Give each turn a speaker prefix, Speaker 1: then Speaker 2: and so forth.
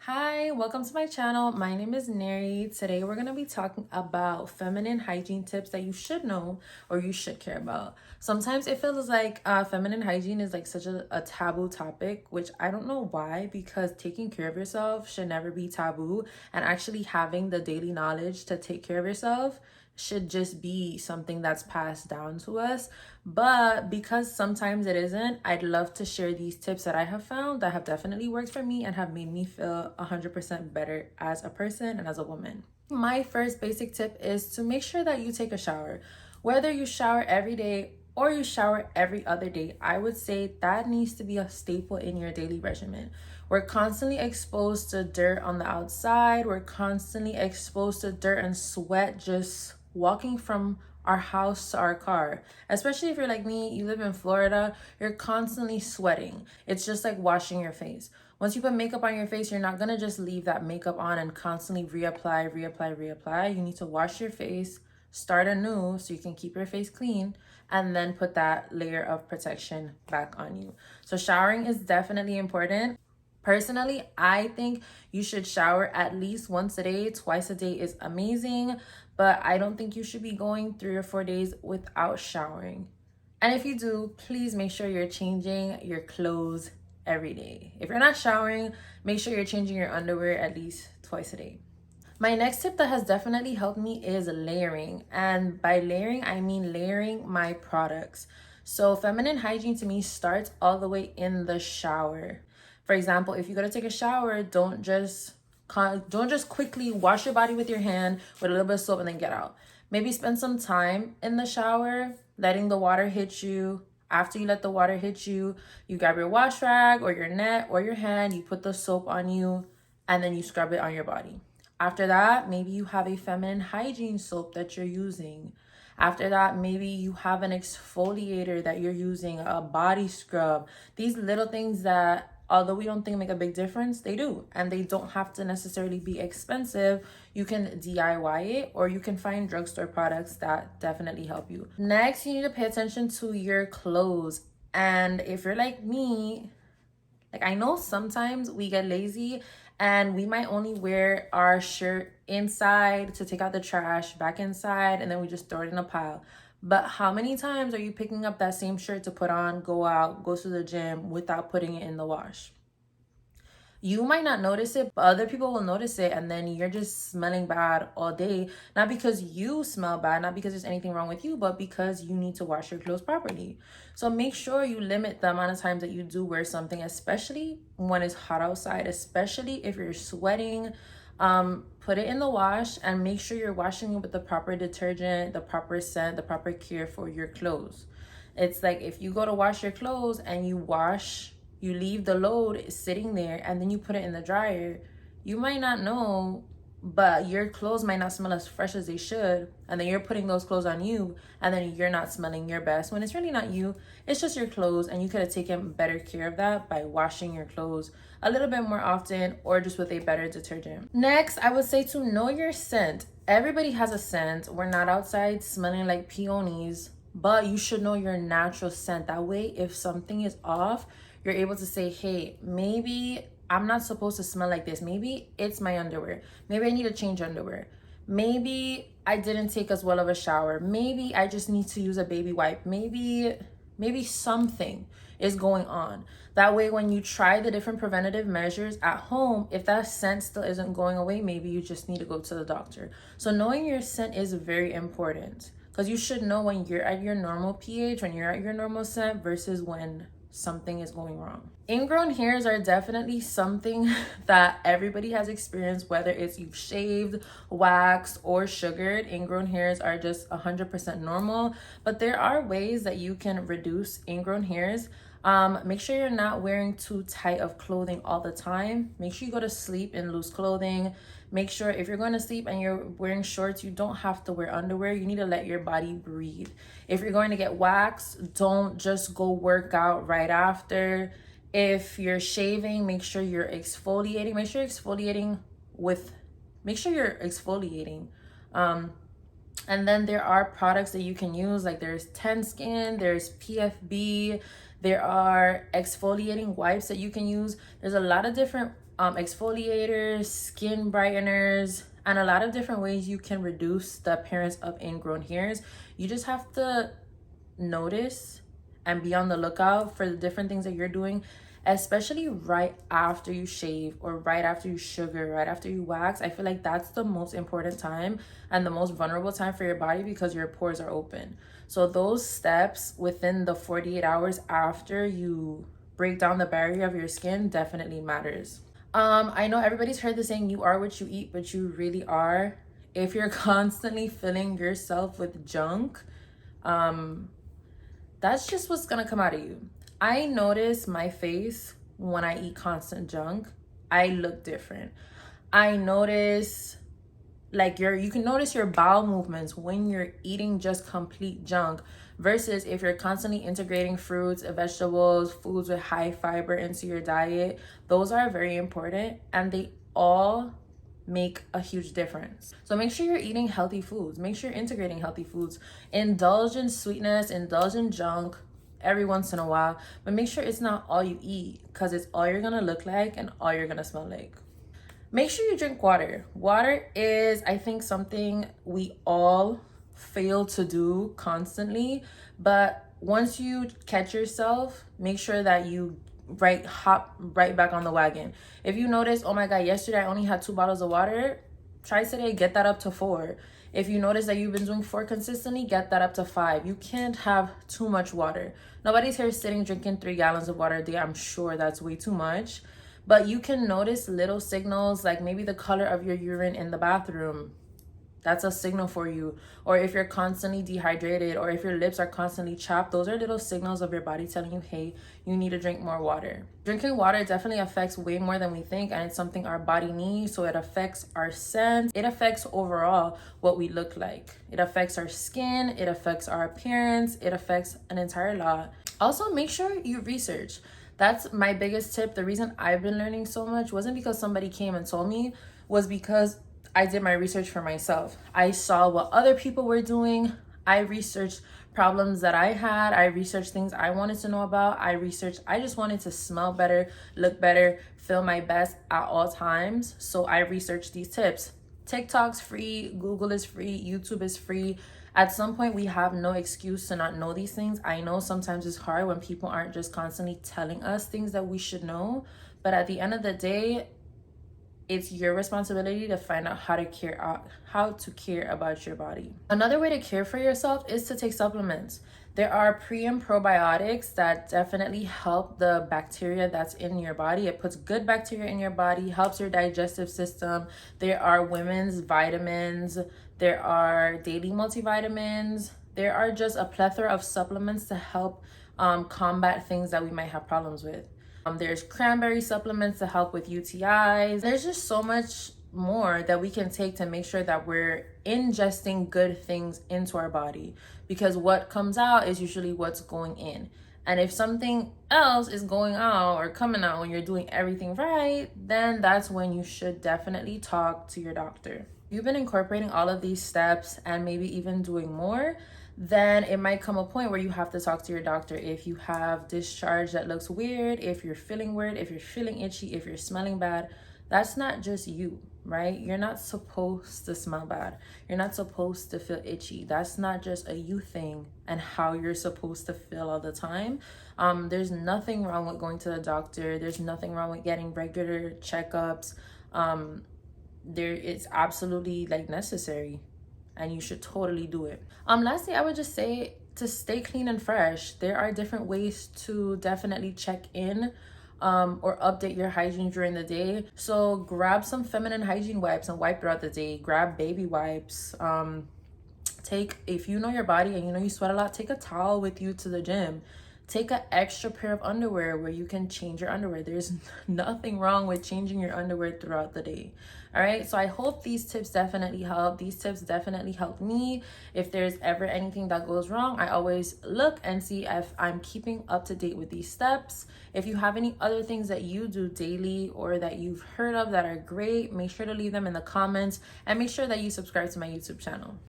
Speaker 1: Hi, welcome to my channel. My name is Neri. Today we're going to be talking about feminine hygiene tips that you should know or you should care about. Sometimes it feels like feminine hygiene is like such a taboo topic, which I don't know why, because taking care of yourself should never be taboo, and actually having the daily knowledge to take care of yourself should just be something that's passed down to us. But because sometimes it isn't, I'd love to share these tips that I have found that have definitely worked for me and have made me feel 100% better as a person and as a woman. My first basic tip is to make sure that you take a shower. Whether you shower every day or you shower every other day, I would say that needs to be a staple in your daily regimen. We're constantly exposed to dirt on the outside. We're constantly exposed to dirt and sweat just walking from our house to our car. Especially if you're like me, you live in Florida, you're constantly sweating. It's just like washing your face. Once you put makeup on your face, you're not gonna just leave that makeup on and constantly reapply. You need to wash your face, start anew so you can keep your face clean, and then put that layer of protection back on you. So showering is definitely important. Personally, I think you should shower at least once a day. Twice a day is amazing, but I don't think you should be going 3 or 4 days without showering. And if you do, please make sure you're changing your clothes every day. If you're not showering, make sure you're changing your underwear at least twice a day. My next tip that has definitely helped me is layering. And by layering, I mean layering my products. So feminine hygiene to me starts all the way in the shower. For example, if you go to take a shower, don't just quickly wash your body with your hand with a little bit of soap and then get out. Maybe spend some time in the shower, letting the water hit you. After you let the water hit you, you grab your wash rag or your net or your hand, you put the soap on you, and then you scrub it on your body. After that, maybe you have a feminine hygiene soap that you're using. After that, maybe you have an exfoliator that you're using, a body scrub. These little things that, although we don't think make a big difference, they do. And they don't have to necessarily be expensive. You can DIY it, or you can find drugstore products that definitely help you. Next, you need to pay attention to your clothes. And if you're like me, like, I know sometimes we get lazy and we might only wear our shirt inside to take out the trash, back inside, and then we just throw it in a pile. But how many times are you picking up that same shirt to put on, go out, go to the gym without putting it in the wash? You might not notice it, but other people will notice it, and then you're just smelling bad all day. Not because you smell bad, not because there's anything wrong with you, but because you need to wash your clothes properly. So make sure you limit the amount of times that you do wear something, especially when it's hot outside, especially if you're sweating. Put it in the wash and make sure you're washing it with the proper detergent, the proper scent, the proper care for your clothes. It's like if you go to wash your clothes and you leave the load sitting there and then you put it in the dryer, you might not know, but your clothes might not smell as fresh as they should. And then you're putting those clothes on you and then you're not smelling your best when it's really not you. It's just your clothes, and you could have taken better care of that by washing your clothes a little bit more often or just with a better detergent. Next, I would say to know your scent. Everybody has a scent. We're not outside smelling like peonies, but you should know your natural scent. That way, if something is off, you're able to say, hey, maybe I'm not supposed to smell like this. Maybe it's my underwear. Maybe I need to change underwear. Maybe I didn't take as well of a shower. Maybe I just need to use a baby wipe. Maybe something is going on. That way, when you try the different preventative measures at home, if that scent still isn't going away, maybe you just need to go to the doctor. So knowing your scent is very important, because you should know when you're at your normal pH, when you're at your normal scent versus when something is going wrong. Ingrown hairs are definitely something that everybody has experienced, whether it's you've shaved, waxed, or sugared. Ingrown hairs are just 100% normal, but there are ways that you can reduce ingrown hairs. Make sure you're not wearing too tight of clothing all the time. Make sure you go to sleep in loose clothing. Make sure if you're going to sleep and you're wearing shorts, you don't have to wear underwear. You need to let your body breathe. If you're going to get waxed, don't just go work out right after. If you're shaving, make sure you're exfoliating. Make sure you're exfoliating. And then there are products that you can use, like there's Ten Skin, there's PFB, there are exfoliating wipes that you can use. There's a lot of different exfoliators, skin brighteners, and a lot of different ways you can reduce the appearance of ingrown hairs. You just have to notice and be on the lookout for the different things that you're doing, especially right after you shave or right after you sugar, right after you wax. I feel like that's the most important time and the most vulnerable time for your body because your pores are open. So those steps within the 48 hours after you break down the barrier of your skin definitely matters. I know everybody's heard the saying, you are what you eat, but you really are. If you're constantly filling yourself with junk, that's just what's gonna come out of you. I notice my face when I eat constant junk. I look different. I notice like you can notice your bowel movements when you're eating just complete junk versus if you're constantly integrating fruits, vegetables, foods with high fiber into your diet. Those are very important and they all make a huge difference. So make sure you're eating healthy foods. Make sure you're integrating healthy foods. Indulge in sweetness, indulge in junk every once in a while, but make sure it's not all you eat because it's all you're gonna look like and all you're gonna smell like. Make sure you drink water. Water is, I think, something we all fail to do constantly, but once you catch yourself, make sure that you hop right back on the wagon. If you notice, oh my God, yesterday I only had 2 bottles of water, try today, get that up to 4. If you notice that you've been doing 4 consistently, get that up to 5. You can't have too much water. Nobody's here sitting drinking 3 gallons of water a day. I'm sure that's way too much. But you can notice little signals like maybe the color of your urine in the bathroom. That's a signal for you. Or if you're constantly dehydrated or if your lips are constantly chapped, those are little signals of your body telling you, hey, you need to drink more water. Drinking water definitely affects way more than we think, and it's something our body needs. So it affects our sense. It affects overall what we look like. It affects our skin. It affects our appearance. It affects an entire lot. Also, make sure you research. That's my biggest tip. The reason I've been learning so much wasn't because somebody came and told me, was because I did my research for myself. I saw what other people were doing. I researched problems that I had. I researched things I wanted to know about. I just wanted to smell better, look better, feel my best at all times. So I researched these tips. TikTok's free, Google is free, YouTube is free. At some point, we have no excuse to not know these things. I know sometimes it's hard when people aren't just constantly telling us things that we should know. But at the end of the day, it's your responsibility to find out how to care about your body. Another way to care for yourself is to take supplements. There are pre and probiotics that definitely help the bacteria that's in your body. It puts good bacteria in your body, helps your digestive system. There are women's vitamins. There are daily multivitamins. There are just a plethora of supplements to help combat things that we might have problems with. There's cranberry supplements to help with UTIs. There's just so much more that we can take to make sure that we're ingesting good things into our body, because what comes out is usually what's going in. And if something else is going out or coming out when you're doing everything right, then that's when you should definitely talk to your doctor. If you've been incorporating all of these steps and maybe even doing more, then it might come a point where you have to talk to your doctor. If you have discharge that looks weird, if you're feeling weird, if you're feeling itchy, if you're smelling bad, that's not just you, right? You're not supposed to smell bad. You're not supposed to feel itchy. That's not just a you thing and how you're supposed to feel all the time. There's nothing wrong with going to the doctor. There's nothing wrong with getting regular checkups. It's absolutely necessary, and you should totally do it. Lastly, I would just say to stay clean and fresh. There are different ways to definitely check in or update your hygiene during the day. So grab some feminine hygiene wipes and wipe throughout the day. Grab baby wipes. If you know your body and you know you sweat a lot, take a towel with you to the gym. Take an extra pair of underwear where you can change your underwear. There's nothing wrong with changing your underwear throughout the day. All right, so I hope these tips definitely help. These tips definitely help me. If there's ever anything that goes wrong, I always look and see if I'm keeping up to date with these steps. If you have any other things that you do daily or that you've heard of that are great, make sure to leave them in the comments and make sure that you subscribe to my YouTube channel.